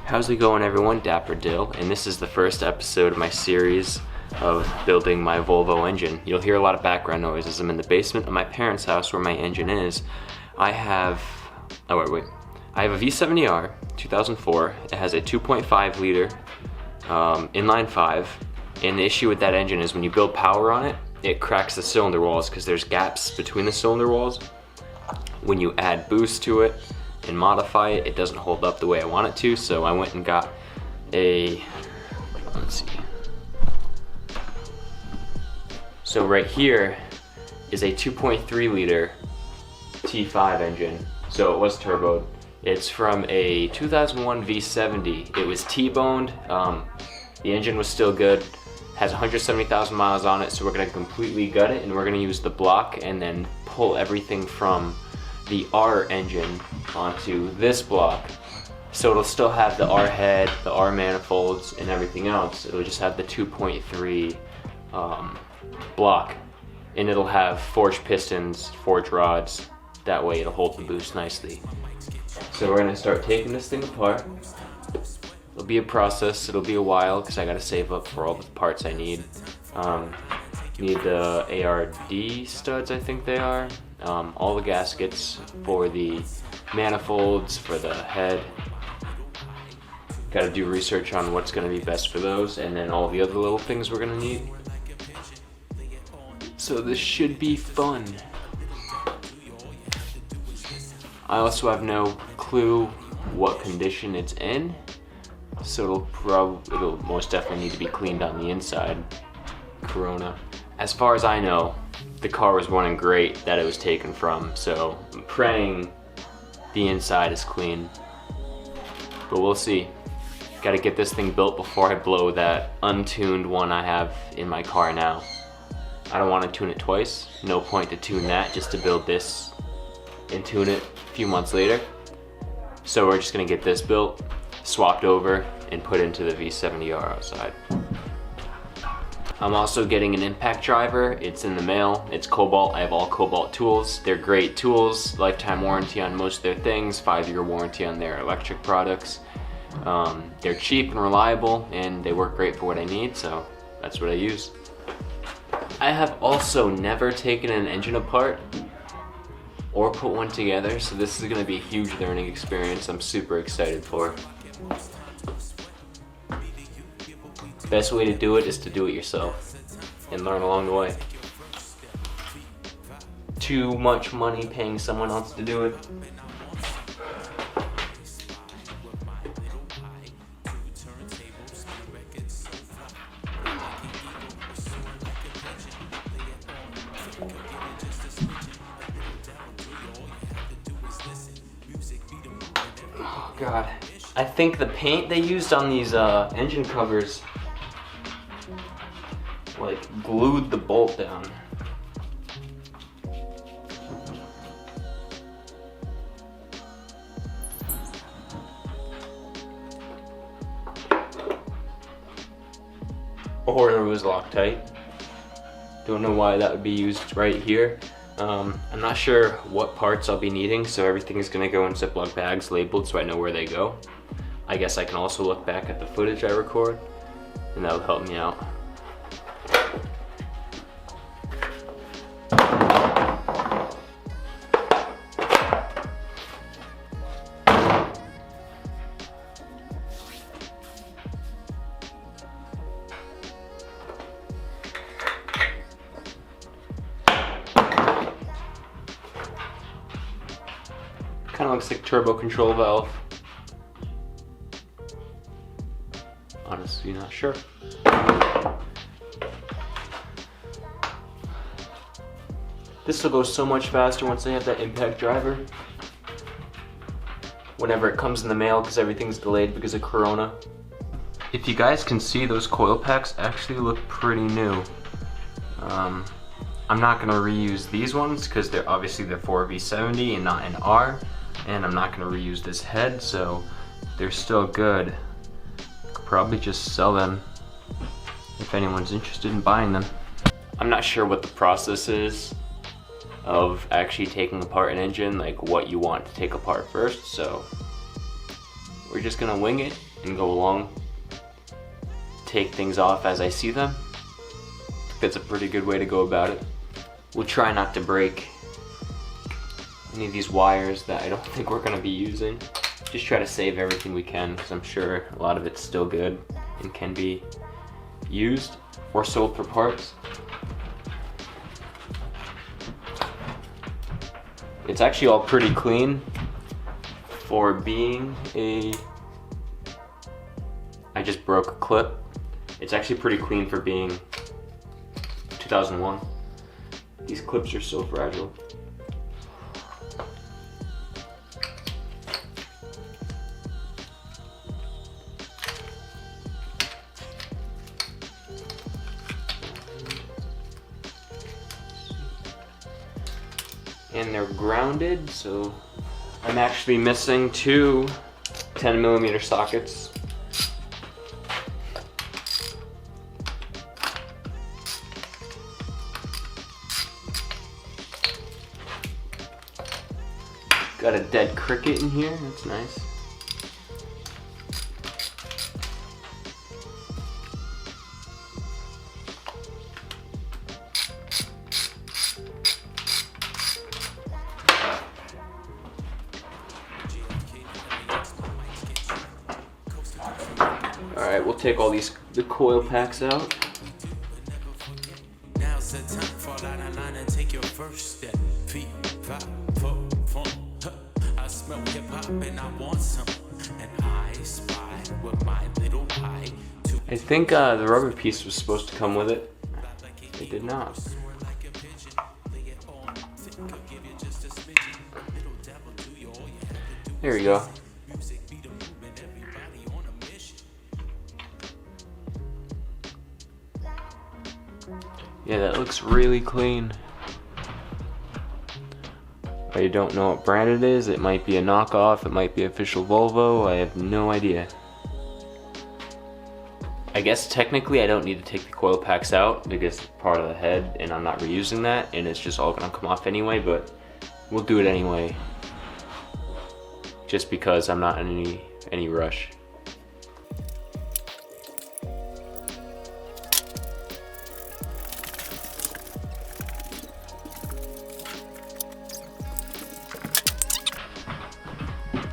How's it going, everyone? Dapper Dill, and this is the first episode of my series of building my Volvo engine. You'll hear a lot of background noise as I'm in the basement of my parents' house where my engine is. I have a V70R 2004. It has a 2.5 liter inline 5, and the issue with that engine is when you build power on it, it cracks the cylinder walls because there's gaps between the cylinder walls. When you add boost to it and modify it, it doesn't hold up the way I want it to, so I went and got a, let's see. So right here is a 2.3 liter T5 engine. So it was turboed. It's from a 2001 V70. It was T-boned. The engine was still good. Has 170,000 miles on it, so we're gonna completely gut it and we're gonna use the block and then pull everything from the R engine onto this block. So it'll still have the R head, the R manifolds, and everything else. It'll just have the 2.3 block, and it'll have forged pistons, forged rods. That way it'll hold the boost nicely. So we're gonna start taking this thing apart. It'll be a process, it'll be a while because I gotta save up for all the parts I need. Need the ARD studs, I think they are. All the gaskets for the manifolds, for the head. Gotta do research on what's gonna be best for those, and then all the other little things we're gonna need. So this should be fun. I also have no clue what condition it's in, so it'll most definitely need to be cleaned on the inside. Corona. As far as I know, the car was running great that it was taken from, so I'm praying the inside is clean. But we'll see. Gotta get this thing built before I blow that untuned one I have in my car now. I don't want to tune it twice. No point to tune that just to build this and tune it a few months later. So we're just gonna get this built, swapped over, and put into the V70R outside. I'm also getting an impact driver. It's in the mail. It's Cobalt. I have all Cobalt tools. They're great tools. Lifetime warranty on most of their things. 5-year warranty on their electric products. They're cheap and reliable, and they work great for what I need, so that's what I use. I have also never taken an engine apart or put one together, so this is going to be a huge learning experience. I'm super excited for. Best way to do it is to do it yourself and learn along the way. Too much money paying someone else to do it. Oh God. I think the paint they used on these engine covers like glued the bolt down. Or it was Loctite. Don't know why that would be used right here. I'm not sure what parts I'll be needing, so everything is gonna go in Ziploc bags labeled so I know where they go. I guess I can also look back at the footage I record, and that'll help me out. Kind of looks like turbo control valve. Honestly, not sure. This will go so much faster once I have that impact driver. Whenever it comes in the mail, because everything's delayed because of Corona. If you guys can see, those coil packs actually look pretty new. I'm not gonna reuse these ones because they're obviously for V70 and not an R. And I'm not gonna reuse this head, so they're still good. Could probably just sell them if anyone's interested in buying them. I'm not sure what the process is of actually taking apart an engine, like what you want to take apart first, so we're just gonna wing it and go along. Take things off as I see them. That's a pretty good way to go about it. We'll try not to break any of these wires that I don't think we're gonna be using. Just try to save everything we can, because I'm sure a lot of it's still good and can be used or sold for parts. It's actually all pretty clean for being a... I just broke a clip. It's actually pretty clean for being 2001. These clips are so fragile. And they're grounded, so I'm actually missing two 10mm sockets. Got a dead cricket in here, that's nice. Alright, we'll take all the coil packs out. Now's the time, fall out of line and take your first step. Feet, pop, I smell hip hop and I want some. And I spy with my little eye. I think the rubber piece was supposed to come with it. It did not. There we go. Yeah, that looks really clean. I don't know what brand it is. It might be a knockoff, it might be official Volvo, I have no idea. I guess technically I don't need to take the coil packs out because it's part of the head and I'm not reusing that and it's just all gonna come off anyway, but we'll do it anyway. Just because I'm not in any rush.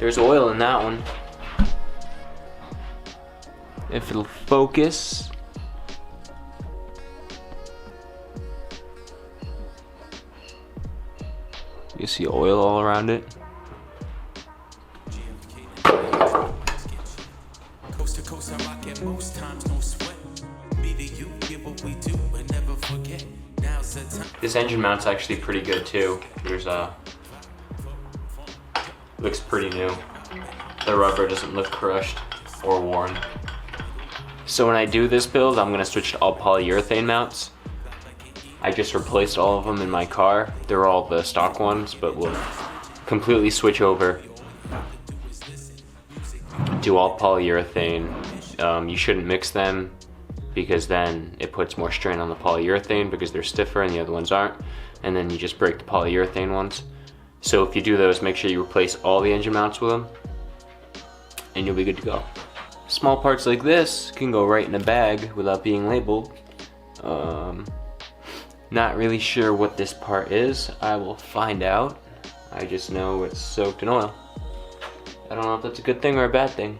There's oil in that one. If it'll focus. You see oil all around it. Coast to coast, I rock it most times, no sweat. Me to you, give what we do and never forget. Now's the time. This engine mount's actually pretty good too. There's looks pretty new. The rubber doesn't look crushed or worn. So when I do this build, I'm gonna switch to all polyurethane mounts. I just replaced all of them in my car. They're all the stock ones, but we'll completely switch over. Do all polyurethane. You shouldn't mix them because then it puts more strain on the polyurethane because they're stiffer and the other ones aren't. And then you just break the polyurethane ones. So if you do those, make sure you replace all the engine mounts with them and you'll be good to go. Small parts like this can go right in a bag without being labeled. Not really sure what this part is. I will find out. I just know it's soaked in oil. I don't know if that's a good thing or a bad thing.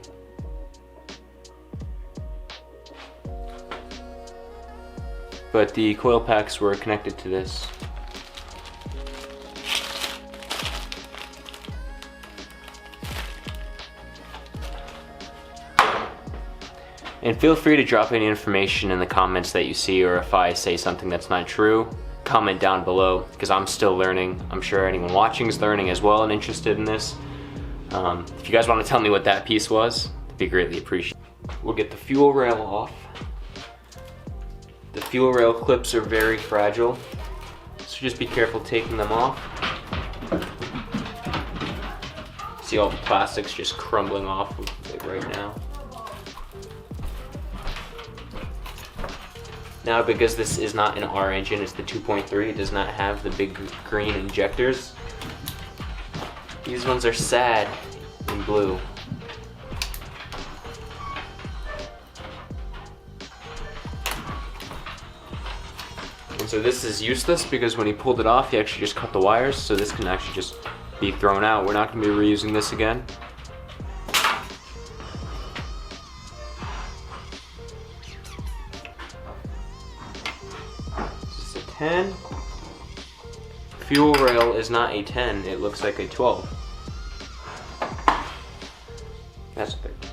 But the coil packs were connected to this. And feel free to drop any information in the comments that you see, or if I say something that's not true, comment down below, because I'm still learning. I'm sure anyone watching is learning as well and interested in this. If you guys want to tell me what that piece was, it'd be greatly appreciated. We'll get the fuel rail off. The fuel rail clips are very fragile, so just be careful taking them off. See all the plastics just crumbling off like right now. Now, because this is not an R engine, it's the 2.3, it does not have the big green injectors. These ones are sad in blue. And so this is useless because when he pulled it off, he actually just cut the wires, so this can actually just be thrown out. We're not going to be reusing this again. This is a 10. Fuel rail is not a 10, it looks like a 12. That's a 13.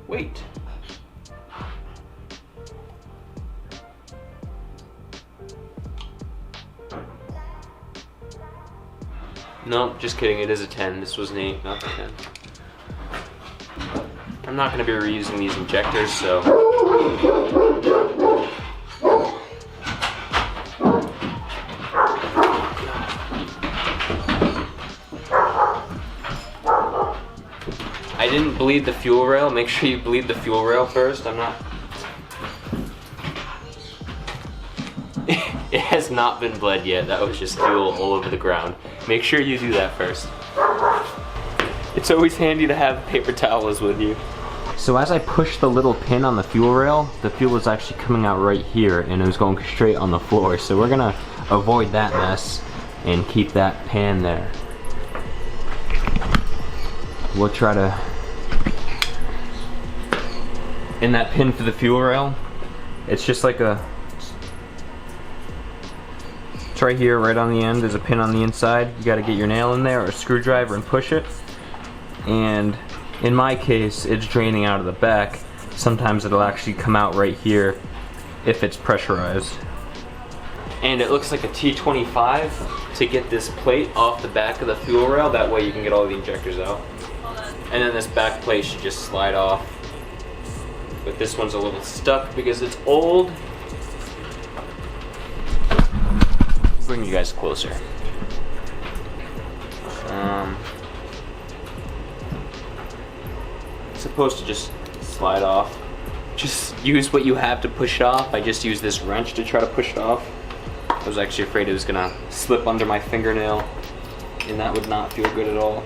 Wait. No, just kidding, it is a 10. This was an 8, not a 10. I'm not going to be reusing these injectors, so... I didn't bleed the fuel rail. Make sure you bleed the fuel rail first. I'm not... It has not been bled yet. That was just fuel all over the ground. Make sure you do that first. It's always handy to have paper towels with you. So as I pushed the little pin on the fuel rail, the fuel was actually coming out right here and it was going straight on the floor. So we're gonna avoid that mess and keep that pan there. We'll try to... In that pin for the fuel rail, it's just like a... It's right here, right on the end. There's a pin on the inside. You gotta get your nail in there or a screwdriver and push it. And in my case, it's draining out of the back. Sometimes it'll actually come out right here if it's pressurized. And it looks like a T25 to get this plate off the back of the fuel rail. That way you can get all the injectors out. And then this back plate should just slide off. But this one's a little stuck because it's old. Bring you guys closer. It's supposed to just slide off. Just use what you have to push it off. I just used this wrench to try to push it off. I was actually afraid it was gonna slip under my fingernail, and that would not feel good at all.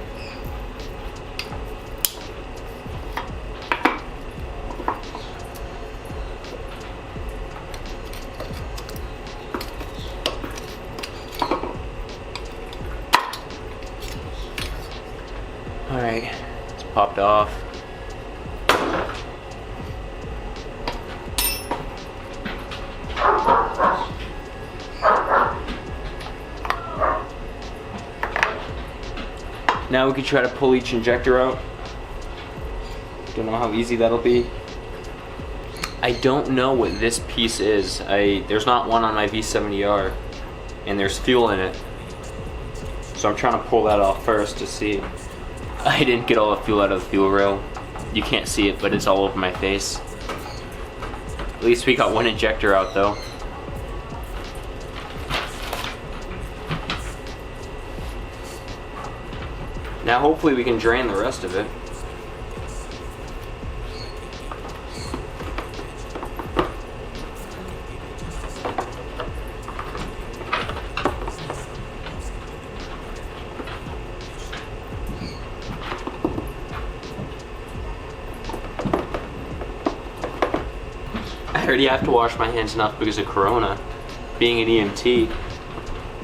Alright, it's popped off. Now we can try to pull each injector out. Don't know how easy that'll be. I don't know what this piece is. There's not one on my V70R, and there's fuel in it. So I'm trying to pull that off first to see. I didn't get all the fuel out of the fuel rail. You can't see it, but it's all over my face. At least we got one injector out though. Now hopefully we can drain the rest of it. I already have to wash my hands enough because of Corona. Being an EMT,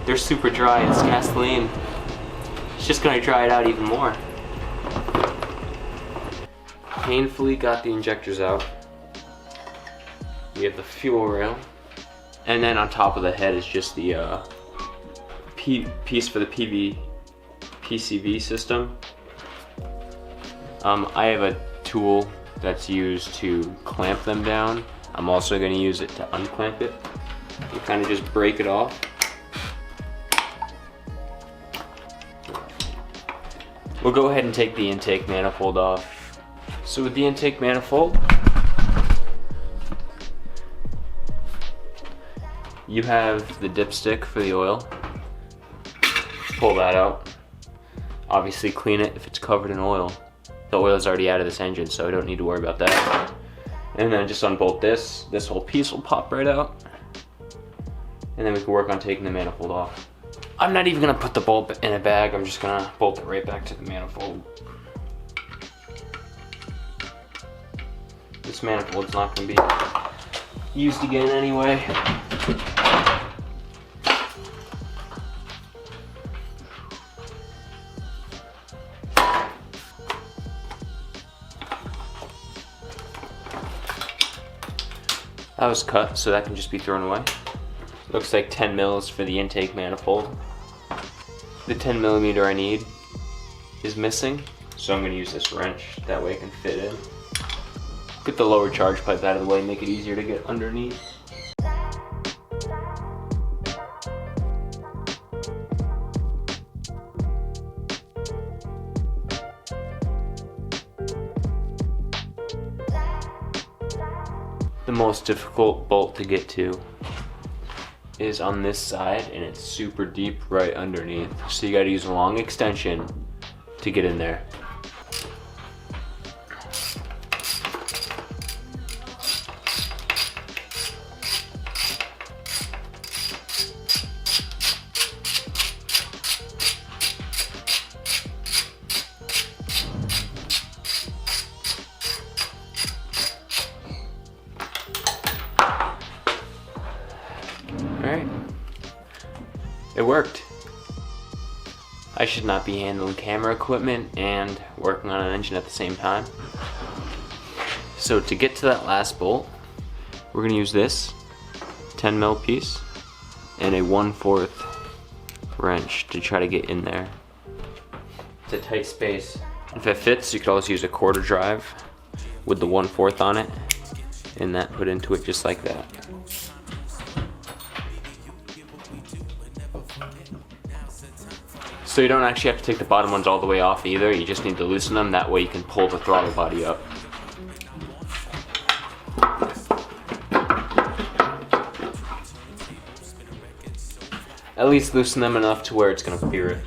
they're super dry, it's gasoline. It's just gonna dry it out even more. Painfully got the injectors out. We have the fuel rail. And then on top of the head is just the piece for the PCV system. I have a tool that's used to clamp them down. I'm also going to use it to unclamp it. You kind of just break it off. We'll go ahead and take the intake manifold off. So with the intake manifold, you have the dipstick for the oil. Pull that out. Obviously clean it if it's covered in oil. The oil is already out of this engine, so I don't need to worry about that. And then just unbolt this. This whole piece will pop right out. And then we can work on taking the manifold off. I'm not even gonna put the bolt in a bag. I'm just gonna bolt it right back to the manifold. This manifold's not going to be used again anyway. That was cut, so that can just be thrown away. Looks like 10 mils for the intake manifold. The 10 millimeter I need is missing, so I'm going to use this wrench. That way it can fit in. Get the lower charge pipe out of the way, make it easier to get underneath. The most difficult bolt to get to is on this side, and it's super deep right underneath. So you gotta use a long extension to get in there. Alright, it worked. I should not be handling camera equipment and working on an engine at the same time. So to get to that last bolt, we're gonna use this 10 mil piece and a 1/4 wrench to try to get in there. It's a tight space. If it fits, you could also use a 1/4 drive with the 1/4 on it and that put into it just like that. So you don't actually have to take the bottom ones all the way off either, you just need to loosen them, that way you can pull the throttle body up. At least loosen them enough to where it's going to clear it.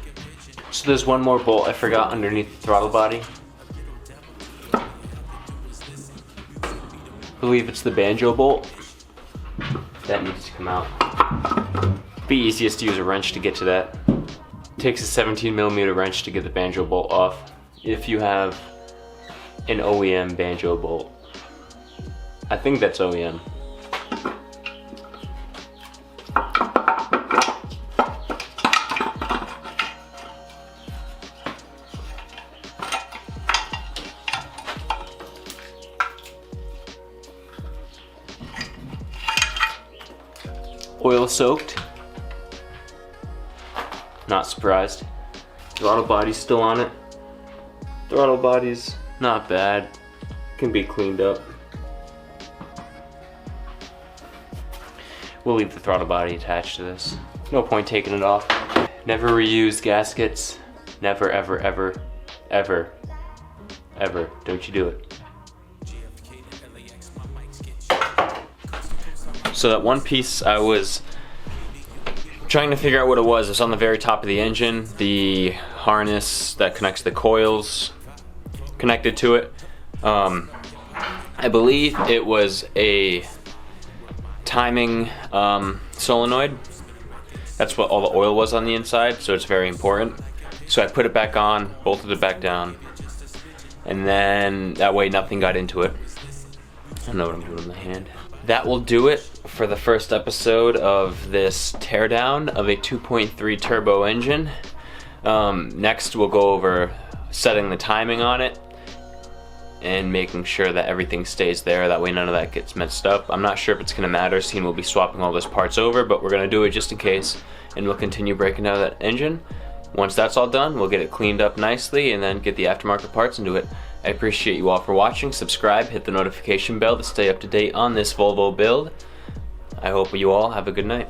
So there's one more bolt I forgot underneath the throttle body. I believe it's the banjo bolt. That needs to come out. Be easiest to use a wrench to get to that. It takes a 17 millimeter wrench to get the banjo bolt off if you have an OEM banjo bolt. I think that's OEM. Oil soaked. Not surprised. Throttle body's still on it. Throttle body's not bad. Can be cleaned up. We'll leave the throttle body attached to this. No point taking it off. Never reuse gaskets. Never, ever, ever, ever, ever. Don't you do it. So that one piece I was trying to figure out what it was. It's on the very top of the engine. The harness that connects the coils connected to it. I believe it was a timing solenoid. That's what all the oil was on the inside, so it's very important. So I put it back on, bolted it back down, and then that way nothing got into it. I don't know what I'm doing with my hand. That will do it for the first episode of this teardown of a 2.3 turbo engine. Next we'll go over setting the timing on it and making sure that everything stays there, that way none of that gets messed up. I'm not sure if it's going to matter, seeing we'll be swapping all those parts over, but we're going to do it just in case, and we'll continue breaking down that engine. Once that's all done, we'll get it cleaned up nicely and then get the aftermarket parts into it. I appreciate you all for watching. Subscribe, hit the notification bell to stay up to date on this Volvo build. I hope you all have a good night.